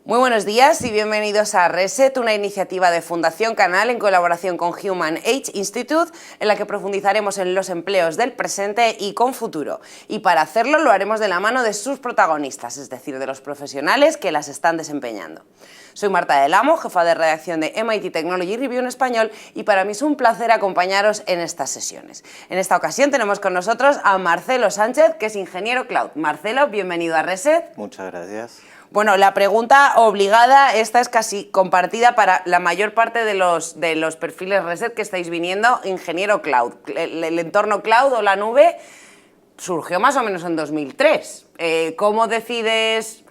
Muy buenos días y bienvenidos a Reset, una iniciativa de Fundación Canal en colaboración con Human Age Institute, en la que profundizaremos en los empleos del presente y con futuro. Y para hacerlo lo haremos de la mano de sus protagonistas, es decir, de los profesionales que las están desempeñando. Soy Marta del Amo, jefa de redacción de MIT Technology Review en español, y para mí es un placer acompañaros en estas sesiones. En esta ocasión tenemos con nosotros a Marcelo Sánchez, que es ingeniero cloud. Marcelo, bienvenido a Reset. Muchas gracias. Bueno, la pregunta obligada, esta es casi compartida para la mayor parte de los perfiles Reset que estáis viniendo, ingeniero cloud. El entorno cloud o la nube surgió más o menos en 2003. ¿Cómo decides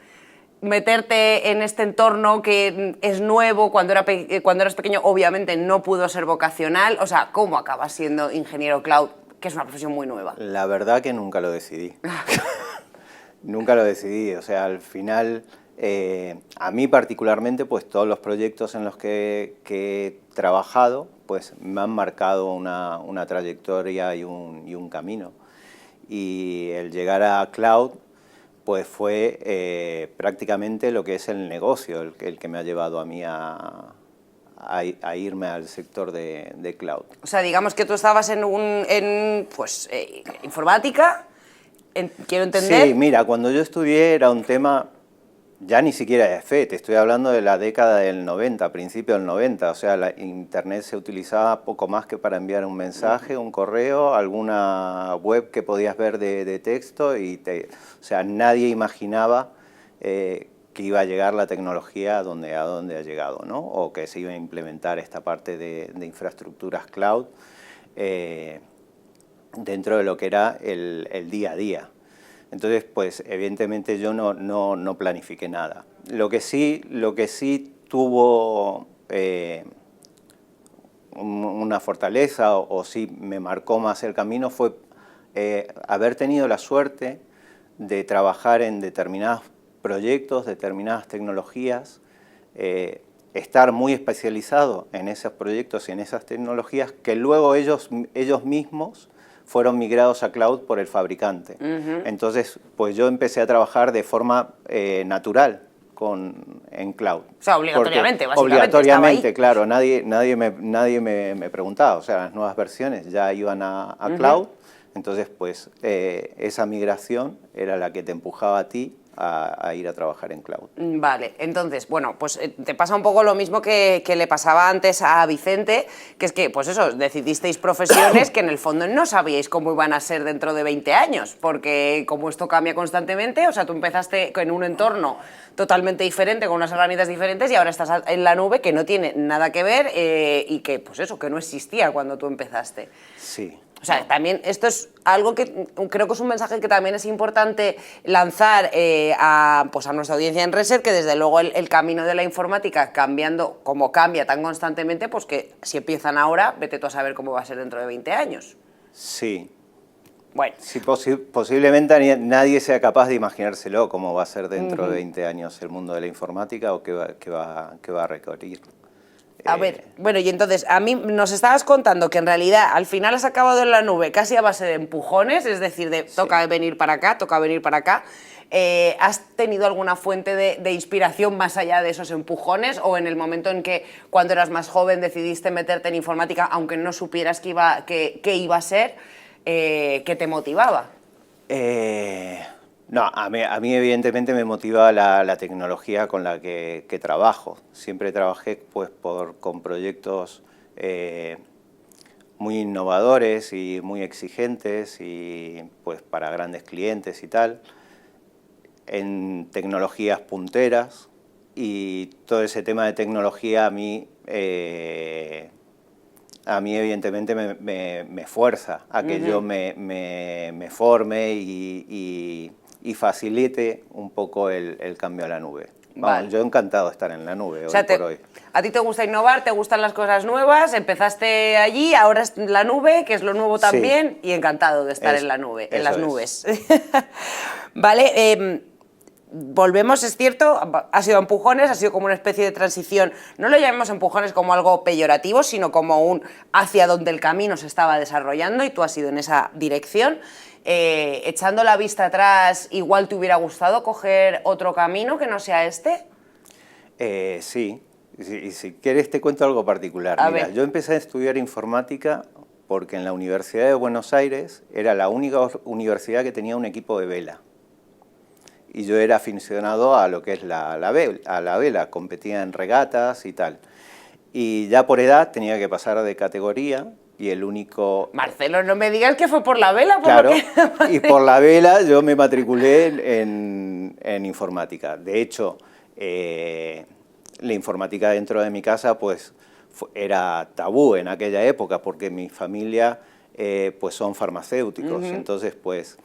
meterte en este entorno que es nuevo? Cuando eras pequeño obviamente no pudo ser vocacional. O sea, ¿cómo acabas siendo ingeniero cloud, que es una profesión muy nueva? La verdad que nunca lo decidí. Nunca lo decidí, o sea, al final, a mí particularmente, pues todos los proyectos en los que he trabajado, pues me han marcado una trayectoria y un camino. Y el llegar a Cloud, pues fue prácticamente lo que es el negocio, el que me ha llevado a mí a irme al sector de Cloud. O sea, digamos que tú estabas en informática. Quiero entender. Sí, mira, cuando yo estudié era un tema ya ni siquiera de fe, te estoy hablando de la década del 90, principio del 90, o sea, la internet se utilizaba poco más que para enviar un mensaje, un correo, alguna web que podías ver de texto, o sea, nadie imaginaba que iba a llegar la tecnología a donde ha llegado, ¿no? O que se iba a implementar esta parte de infraestructuras cloud dentro de lo que era el día a día. Entonces, pues evidentemente yo no planifiqué nada. Lo que sí tuvo una fortaleza o sí me marcó más el camino fue haber tenido la suerte de trabajar en determinados proyectos, determinadas tecnologías, estar muy especializado en esos proyectos y en esas tecnologías que luego ellos mismos fueron migrados a cloud por el fabricante. Entonces, pues yo empecé a trabajar de forma natural en cloud. O sea, obligatoriamente, básicamente. Obligatoriamente, claro. Nadie me preguntaba. O sea, las nuevas versiones ya iban a cloud. Entonces, pues, esa migración era la que te empujaba a ti a ir a trabajar en cloud. Vale, entonces, bueno, pues te pasa un poco lo mismo que le pasaba antes a Vicente, que es que, pues eso, decidisteis profesiones que en el fondo no sabíais cómo iban a ser dentro de 20 años, porque como esto cambia constantemente, o sea, tú empezaste en un entorno totalmente diferente, con unas herramientas diferentes, y ahora estás en la nube, que no tiene nada que ver y que, pues eso, que no existía cuando tú empezaste. Sí. O sea, también esto es algo que creo que es un mensaje que también es importante lanzar a nuestra audiencia en Reset, que desde luego el camino de la informática cambiando como cambia tan constantemente, pues que si empiezan ahora, vete tú a saber cómo va a ser dentro de 20 años. Sí. Bueno. Sí, posiblemente nadie sea capaz de imaginárselo cómo va a ser dentro de 20 años el mundo de la informática o qué va a recorrer. A ver, bueno, y entonces, a mí nos estabas contando que en realidad al final has acabado en la nube casi a base de empujones, es decir, toca venir para acá, toca venir para acá. ¿Has tenido alguna fuente de inspiración más allá de esos empujones? ¿O en el momento en que, cuando eras más joven, decidiste meterte en informática, aunque no supieras qué iba a ser, qué te motivaba? No, a mí evidentemente me motiva la tecnología con la que trabajo. Siempre trabajé pues, con proyectos muy innovadores y muy exigentes y pues para grandes clientes y tal, en tecnologías punteras, y todo ese tema de tecnología a mí evidentemente me fuerza a que yo me forme y facilite un poco el cambio a la nube. Vamos, yo encantado de estar en la nube hoy por hoy. A ti te gusta innovar, te gustan las cosas nuevas, empezaste allí, ahora es la nube, que es lo nuevo también, sí. Y encantado de estar en la nube, en las nubes. Vale, volvemos, es cierto, ha sido empujones, ha sido como una especie de transición, no lo llamemos empujones como algo peyorativo, sino como un hacia donde el camino se estaba desarrollando y tú has ido en esa dirección. Echando la vista atrás, ¿igual te hubiera gustado coger otro camino que no sea este? Sí, y si quieres te cuento algo particular. A Mira, ver. yo empecé a estudiar informática porque en la Universidad de Buenos Aires era la única universidad que tenía un equipo de vela. Y yo era aficionado a lo que es a la vela, competía en regatas y tal. Y ya por edad tenía que pasar de categoría y el único... Marcelo, no me digas que fue por la vela, por Claro, lo que... y por la vela yo me matriculé en informática. De hecho, la informática dentro de mi casa pues era tabú en aquella época porque mi familia pues son farmacéuticos. Entonces pues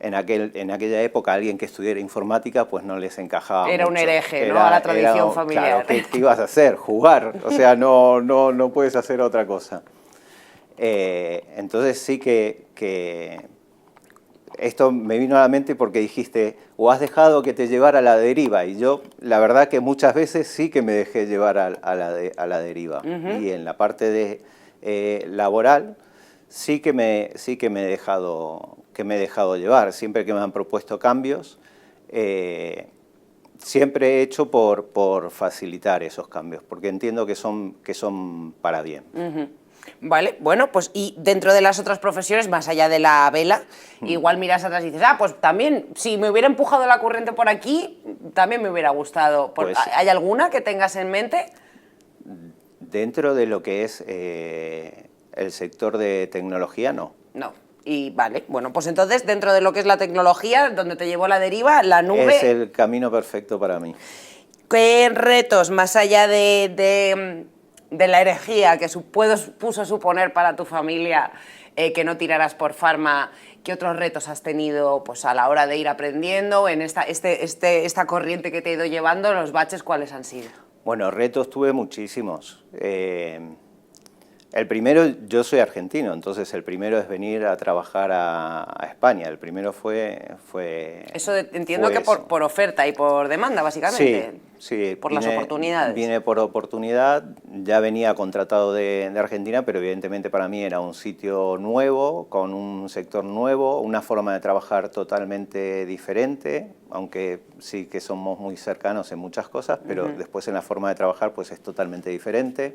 en aquella época alguien que estudiara informática pues no les encajaba Era mucho. un hereje, ¿no? A la tradición familiar. Claro, ¿qué ibas a hacer? Jugar, o sea, no puedes hacer otra cosa. Entonces sí que esto me vino a la mente porque dijiste, o has dejado que te llevara a la deriva, y yo la verdad que muchas veces sí que me dejé llevar a la deriva. Y en la parte de laboral sí que me he dejado llevar. Siempre que me han propuesto cambios, siempre he hecho por facilitar esos cambios, porque entiendo que son para bien. Vale, bueno, pues y dentro de las otras profesiones, más allá de la vela, igual miras atrás y dices, pues también, si me hubiera empujado la corriente por aquí, también me hubiera gustado. Pues, ¿hay alguna que tengas en mente? Dentro de lo que es el sector de tecnología, no. No. Y vale, bueno, pues entonces dentro de lo que es la tecnología, donde te llevó la deriva, la nube... Es el camino perfecto para mí. ¿Qué retos, más allá de la herejía que puso suponer para tu familia que no tiraras por farma, qué otros retos has tenido pues, a la hora de ir aprendiendo en esta corriente que te ha ido llevando, los baches, cuáles han sido? Bueno, retos tuve muchísimos. El primero, yo soy argentino, entonces el primero es venir a trabajar a España. El primero fue Eso entiendo que por oferta y por demanda, básicamente. Sí, por las oportunidades. Vine por oportunidad, ya venía contratado de Argentina, pero evidentemente para mí era un sitio nuevo, con un sector nuevo, una forma de trabajar totalmente diferente, aunque sí que somos muy cercanos en muchas cosas, pero después en la forma de trabajar pues es totalmente diferente.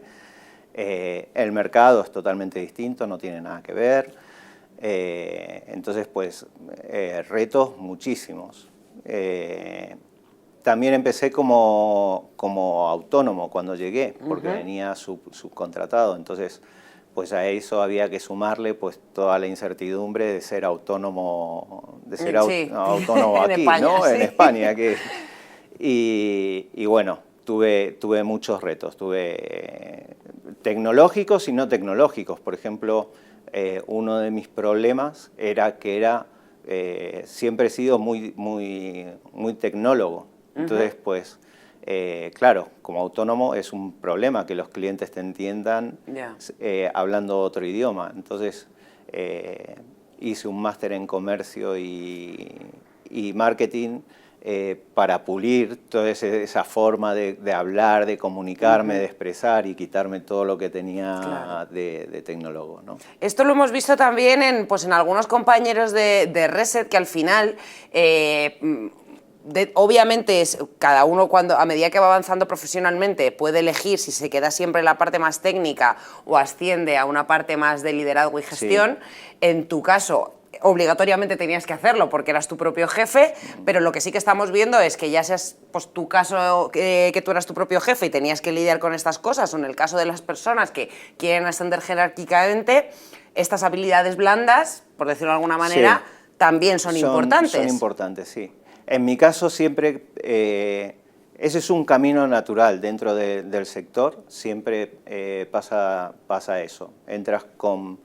El mercado es totalmente distinto, no tiene nada que ver. Entonces, pues, retos muchísimos. También empecé como autónomo cuando llegué, porque venía subcontratado. Entonces, pues a eso había que sumarle pues toda la incertidumbre de ser autónomo, autónomo aquí, España, ¿no? sí. En España. Y bueno, tuve muchos retos. Tuve tecnológicos y no tecnológicos. Por ejemplo, uno de mis problemas era que siempre he sido muy tecnólogo. Entonces, pues, claro, como autónomo es un problema que los clientes te entiendan hablando otro idioma. Entonces, hice un máster en comercio y marketing para pulir toda esa forma de hablar, de comunicarme, de expresar y quitarme todo lo que tenía de tecnólogo, ¿no? Esto lo hemos visto también en algunos compañeros de Reset, que al final... obviamente cada uno a medida que va avanzando profesionalmente puede elegir si se queda siempre en la parte más técnica o asciende a una parte más de liderazgo y gestión. Sí. En tu caso, obligatoriamente tenías que hacerlo porque eras tu propio jefe, pero lo que sí que estamos viendo es que ya seas pues, tu caso que tú eras tu propio jefe y tenías que lidiar con estas cosas, o en el caso de las personas que quieren ascender jerárquicamente, estas habilidades blandas, por decirlo de alguna manera, también son importantes. Son importantes, sí. En mi caso siempre, ese es un camino natural dentro del sector, siempre pasa eso. Entras con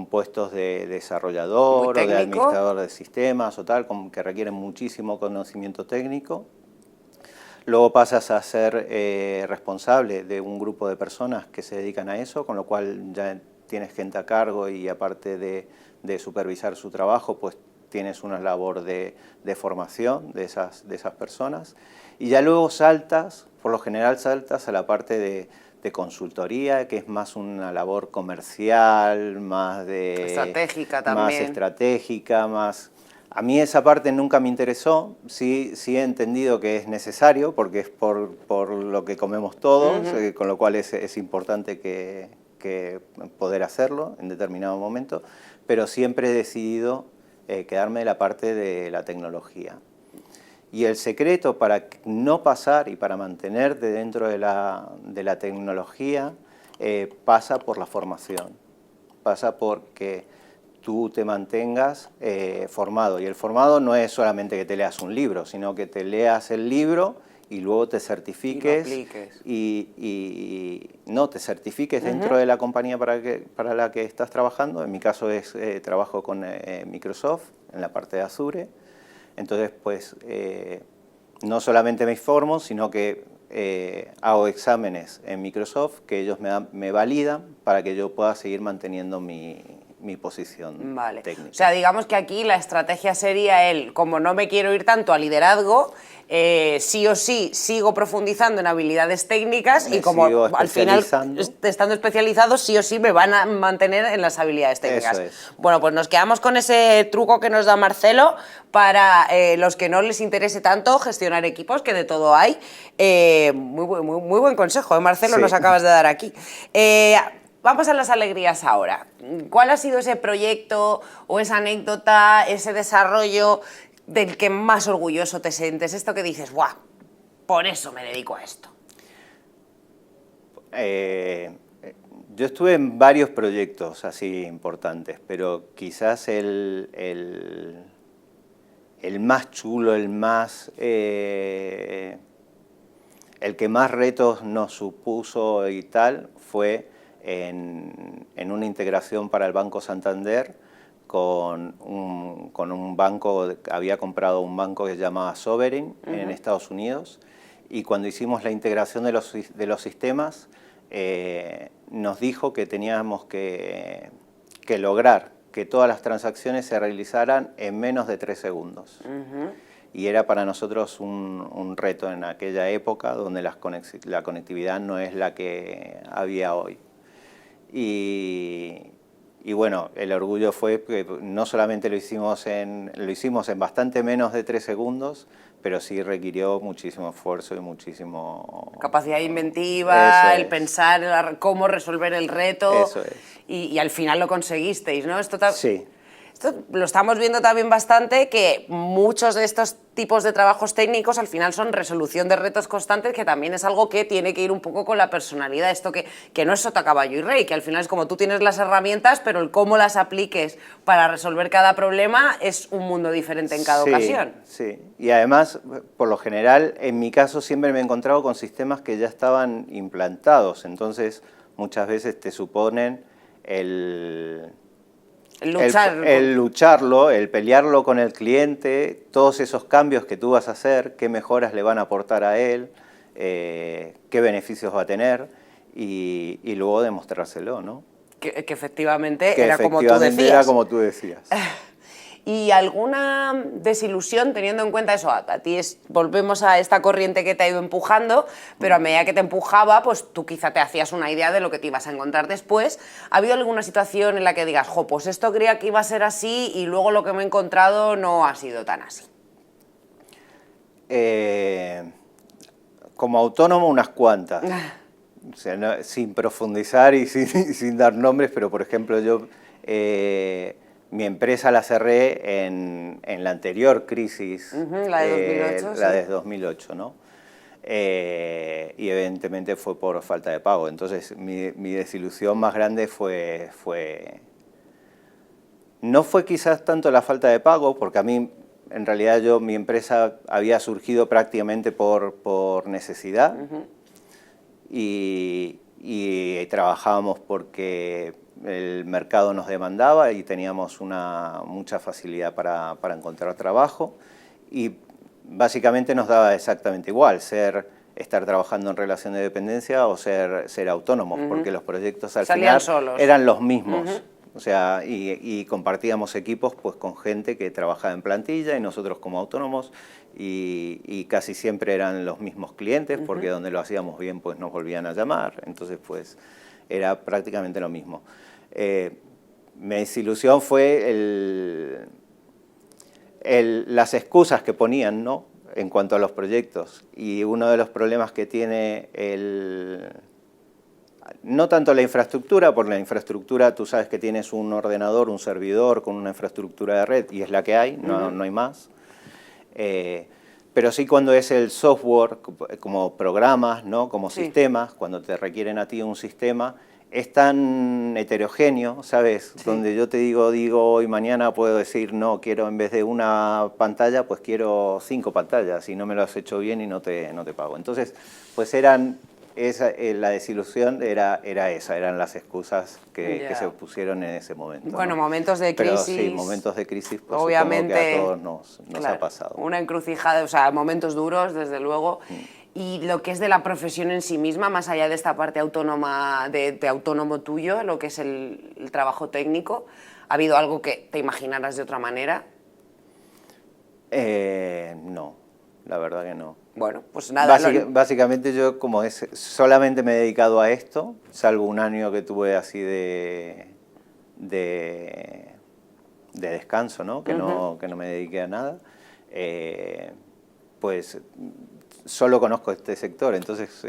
puestos de desarrollador o de administrador de sistemas o tal, que requieren muchísimo conocimiento técnico. Luego pasas a ser responsable de un grupo de personas que se dedican a eso, con lo cual ya tienes gente a cargo y aparte de supervisar su trabajo, pues tienes una labor de formación de esas personas. Y ya luego por lo general saltas a la parte de consultoría, que es más una labor comercial, más estratégica también. Más estratégica, más... A mí esa parte nunca me interesó, sí he entendido que es necesario porque es por lo que comemos todos, con lo cual es importante que poder hacerlo en determinado momento, pero siempre he decidido quedarme de la parte de la tecnología. Y el secreto para no pasar y para mantenerte dentro de la tecnología pasa por la formación, pasa porque tú te mantengas formado. Y el formado no es solamente que te leas un libro, sino que te leas el libro y luego te certifiques. Y no, te certifiques dentro de la compañía para la que estás trabajando. En mi caso trabajo con Microsoft en la parte de Azure. Entonces, pues, no solamente me formo, sino que hago exámenes en Microsoft que ellos me validan para que yo pueda seguir manteniendo mi posición técnica. O sea, digamos que aquí la estrategia sería como no me quiero ir tanto a liderazgo, sí o sí sigo profundizando en habilidades técnicas y como al final, estando especializado, sí o sí me van a mantener en las habilidades técnicas. Eso es. Bueno, pues nos quedamos con ese truco que nos da Marcelo para los que no les interese tanto gestionar equipos, que de todo hay. Muy buen consejo, Marcelo, sí. Nos acabas de dar aquí. Vamos a las alegrías ahora. ¿Cuál ha sido ese proyecto o esa anécdota, ese desarrollo del que más orgulloso te sientes? Esto que dices, ¡guau! Por eso me dedico a esto. Yo estuve en varios proyectos así importantes, pero quizás el más chulo, el que más retos nos supuso y tal, fue en una integración para el Banco Santander con un banco, había comprado un banco que se llamaba Sovereign en Estados Unidos, y cuando hicimos la integración de los sistemas, nos dijo que teníamos que lograr que todas las transacciones se realizaran en menos de 3 segundos. Y era para nosotros un reto en aquella época donde la conectividad no es la que había hoy. Y bueno, el orgullo fue que no solamente lo hicimos en bastante menos de 3 segundos, pero sí requirió muchísimo esfuerzo y muchísimo... Capacidad inventiva, el pensar cómo resolver el reto. Eso es. Y al final lo conseguisteis, ¿no? Sí. Esto lo estamos viendo también bastante, que muchos de estos tipos de trabajos técnicos al final son resolución de retos constantes, que también es algo que tiene que ir un poco con la personalidad. Esto que no es sota, caballo y rey, que al final es como tú tienes las herramientas, pero el cómo las apliques para resolver cada problema es un mundo diferente en cada ocasión. Sí, y además, por lo general, en mi caso siempre me he encontrado con sistemas que ya estaban implantados, entonces muchas veces te suponen el lucharlo, el pelearlo con el cliente, todos esos cambios que tú vas a hacer, qué mejoras le van a aportar a él, qué beneficios va a tener, y luego demostrárselo, ¿no? Que efectivamente era como tú decías. Era como tú decías. ¿Y alguna desilusión teniendo en cuenta eso? A ti volvemos a esta corriente que te ha ido empujando, pero a medida que te empujaba, pues tú quizá te hacías una idea de lo que te ibas a encontrar después. ¿Ha habido alguna situación en la que digas, jo, pues esto creía que iba a ser así y luego lo que me he encontrado no ha sido tan así? Como autónomo, unas cuantas. O sea, no, sin profundizar y sin dar nombres, pero por ejemplo yo... mi empresa la cerré en la anterior crisis, la de 2008, la de 2008, ¿no? Y evidentemente fue por falta de pago. Entonces mi desilusión más grande no fue quizás tanto la falta de pago, porque a mí, en realidad mi empresa había surgido prácticamente por necesidad, y trabajábamos porque el mercado nos demandaba y teníamos mucha facilidad para encontrar trabajo, y básicamente nos daba exactamente igual estar trabajando en relación de dependencia o ser autónomos, porque los proyectos al final eran los mismos. O sea, y compartíamos equipos pues con gente que trabajaba en plantilla y nosotros como autónomos, y casi siempre eran los mismos clientes, porque donde lo hacíamos bien pues nos volvían a llamar, entonces pues era prácticamente lo mismo. Mi desilusión fue las excusas que ponían, ¿no?, en cuanto a los proyectos, y uno de los problemas que tiene no tanto la infraestructura, porque la infraestructura tú sabes que tienes un ordenador, un servidor con una infraestructura de red y es la que hay, no hay más. Pero sí cuando es el software, como programas, ¿no?, como sistemas, cuando te requieren a ti un sistema, es tan heterogéneo, ¿sabes? Sí. Donde yo te digo hoy, mañana puedo decir, no, quiero en vez de una pantalla, pues quiero 5 pantallas y no me lo has hecho bien y no te pago. Entonces, pues la desilusión era esa, eran las excusas que se pusieron en ese momento. Bueno, ¿no? momentos de crisis. Pero sí, momentos de crisis, pues obviamente, supongo que a todos nos claro, ha pasado. Una encrucijada, o sea, momentos duros, desde luego. Y lo que es de la profesión en sí misma, más allá de esta parte autónoma, de autónomo tuyo, lo que es el trabajo técnico, ¿ha habido algo que te imaginaras de otra manera? No, la verdad que no. Bueno, pues nada. Básicamente yo solamente me he dedicado a esto, salvo un año que tuve así de descanso, ¿no? Que no me dediqué a nada. Pues solo conozco este sector, entonces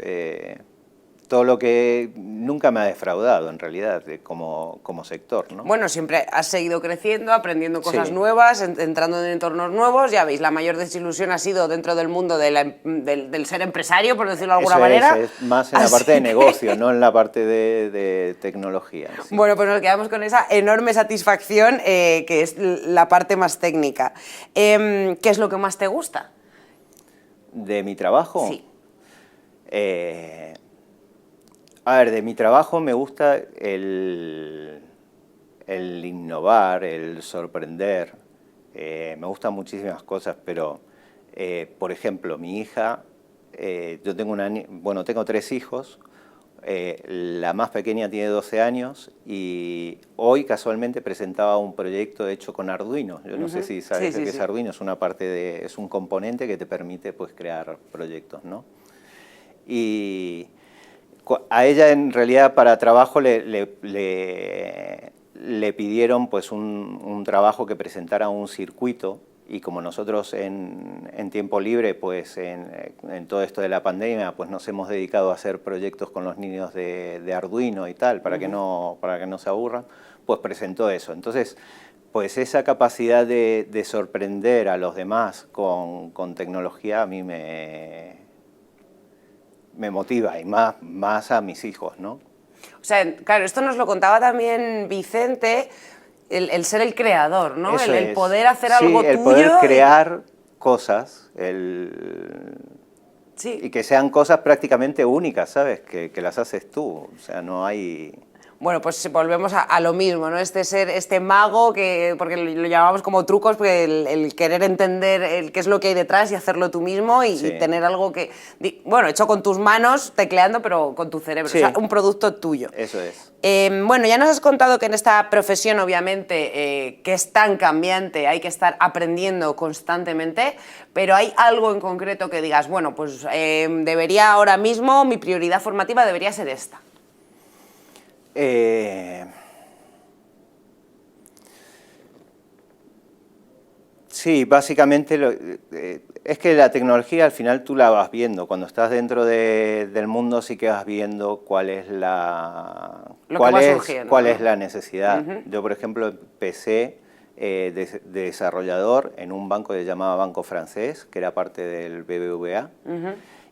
todo lo que nunca me ha defraudado en realidad como sector, ¿no? Bueno, siempre has seguido creciendo, aprendiendo cosas nuevas, entrando en entornos nuevos. Ya veis, la mayor desilusión ha sido dentro del mundo del ser empresario, por decirlo de alguna manera. Es más en la parte de negocio, no en la parte de tecnología. Sí. Bueno, pues nos quedamos con esa enorme satisfacción que es la parte más técnica. ¿Qué es lo que más te gusta? ¿De mi trabajo? Sí. A ver, de mi trabajo me gusta el innovar, el sorprender. Me gustan muchísimas cosas, pero, por ejemplo, mi hija, yo tengo 3 hijos. La más pequeña tiene 12 años y hoy casualmente presentaba un proyecto hecho con Arduino. Yo no sé si sabes qué es Arduino, es un componente que te permite pues crear proyectos, ¿no? Y a ella en realidad para trabajo le pidieron pues un trabajo que presentara un circuito. Y como nosotros en tiempo libre, pues en todo esto de la pandemia, pues nos hemos dedicado a hacer proyectos con los niños de Arduino y tal, para que no se aburran, pues presentó eso. Entonces, pues esa capacidad de sorprender a los demás con tecnología a mí me motiva, y más a mis hijos, ¿no? O sea, claro, esto nos lo contaba también Vicente. El ser el creador, ¿no? El poder hacer algo tuyo. El poder crear cosas, y que sean cosas prácticamente únicas, ¿sabes? Que las haces tú, o sea, no hay... Bueno, pues volvemos a lo mismo, ¿no? Este mago, porque lo llamamos como trucos, porque el querer entender qué es lo que hay detrás y hacerlo tú mismo y tener algo que... Bueno, hecho con tus manos, tecleando, pero con tu cerebro, o sea, un producto tuyo. Eso es. Bueno, ya nos has contado que en esta profesión, obviamente, que es tan cambiante, hay que estar aprendiendo constantemente, pero ¿hay algo en concreto que digas, bueno, pues debería ahora mismo, mi prioridad formativa debería ser esta? Sí, básicamente es que la tecnología al final tú la vas viendo. Cuando estás dentro del mundo sí que vas viendo cuál es la necesidad. Yo, por ejemplo, empecé de desarrollador en un banco que se llamaba Banco Francés, que era parte del BBVA.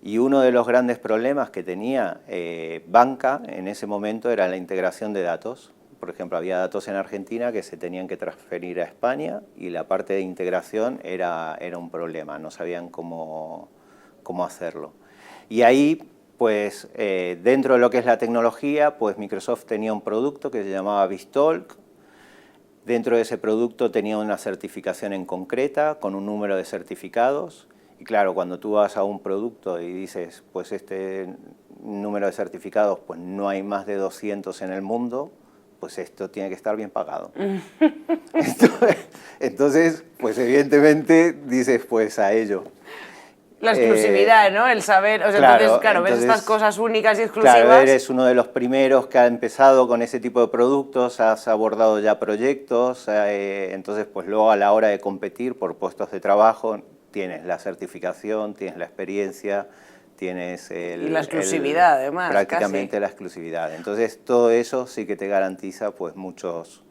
Y uno de los grandes problemas que tenía banca en ese momento era la integración de datos. Por ejemplo, había datos en Argentina que se tenían que transferir a España y la parte de integración era un problema, no sabían cómo hacerlo. Y ahí, pues, dentro de lo que es la tecnología, pues Microsoft tenía un producto que se llamaba BizTalk. Dentro de ese producto tenía una certificación en concreta, con un número de certificados. Y claro, cuando tú vas a un producto y dices, pues este número de certificados, pues no hay más de 200 en el mundo, pues esto tiene que estar bien pagado. Entonces, pues evidentemente dices, pues a ello. La exclusividad, ¿no? El saber, o sea, claro, claro, ves entonces, estas cosas únicas y exclusivas. Claro, eres uno de los primeros que ha empezado con ese tipo de productos, has abordado ya proyectos, entonces pues luego a la hora de competir por puestos de trabajo tienes la certificación, tienes la experiencia, tienes y la exclusividad, además, prácticamente casi. la exclusividad. Entonces todo eso sí que te garantiza pues muchos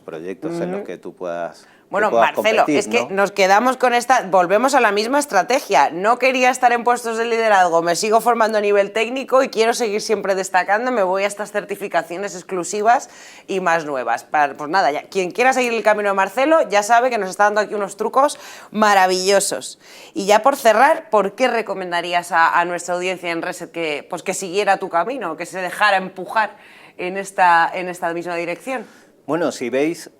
proyectos en los que tú puedas Bueno, puedas Marcelo, competir, es que ¿no? nos quedamos con esta, volvemos a la misma estrategia. No quería estar en puestos de liderazgo, me sigo formando a nivel técnico y quiero seguir siempre destacando, me voy a estas certificaciones exclusivas y más nuevas. Pues nada, ya, quien quiera seguir el camino de Marcelo ya sabe que nos está dando aquí unos trucos maravillosos. Y ya por cerrar, ¿por qué recomendarías a nuestra audiencia en Reset que siguiera tu camino, que se dejara empujar en esta misma dirección? Bueno, si veis,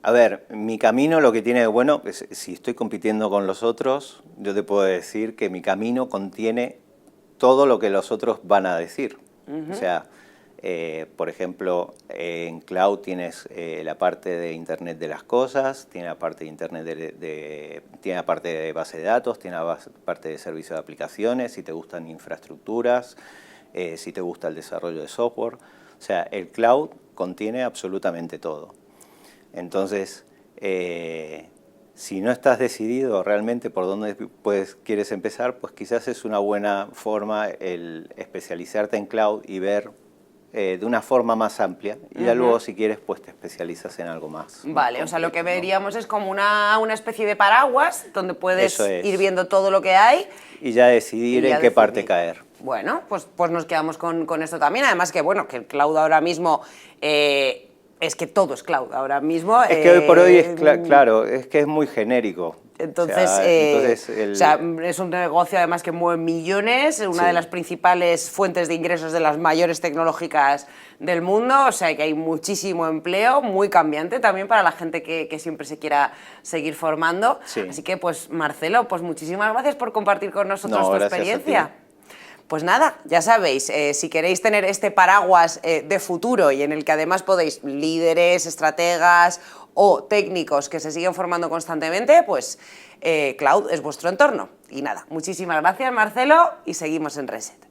a ver, mi camino lo que tiene de bueno, es, si estoy compitiendo con los otros, yo te puedo decir que mi camino contiene todo lo que los otros van a decir. O sea, por ejemplo, en Cloud tienes la parte de Internet de las cosas, tiene la parte de Internet tiene la parte de base de datos, tiene la parte de servicio de aplicaciones, si te gustan infraestructuras, si te gusta el desarrollo de software. O sea, el Cloud contiene absolutamente todo. Entonces, si no estás decidido realmente por dónde quieres empezar, pues quizás es una buena forma el especializarte en Cloud y ver de una forma más amplia. Y ya luego, si quieres, pues te especializas en algo más. Vale, más o sea, lo que concreto, ¿no? veríamos es como una especie de paraguas donde puedes Eso es. ir viendo todo lo que hay. Y ya decidir Y ya en qué parte decidir. caer. Bueno, pues nos quedamos con esto también. Además que, bueno, que el cloud ahora mismo... es que todo es cloud ahora mismo. Es que hoy por hoy, claro, es que es muy genérico. Entonces, o sea, es un negocio además que mueve millones, una de las principales fuentes de ingresos de las mayores tecnológicas del mundo, o sea que hay muchísimo empleo, muy cambiante también para la gente que siempre se quiera seguir formando. Sí. Así que, pues Marcelo, pues muchísimas gracias por compartir con nosotros tu gracias experiencia. a ti. Pues nada, ya sabéis, si queréis tener este paraguas de futuro y en el que además podéis líderes, estrategas o técnicos que se siguen formando constantemente, pues Cloud es vuestro entorno. Y nada, muchísimas gracias Marcelo y seguimos en Reset.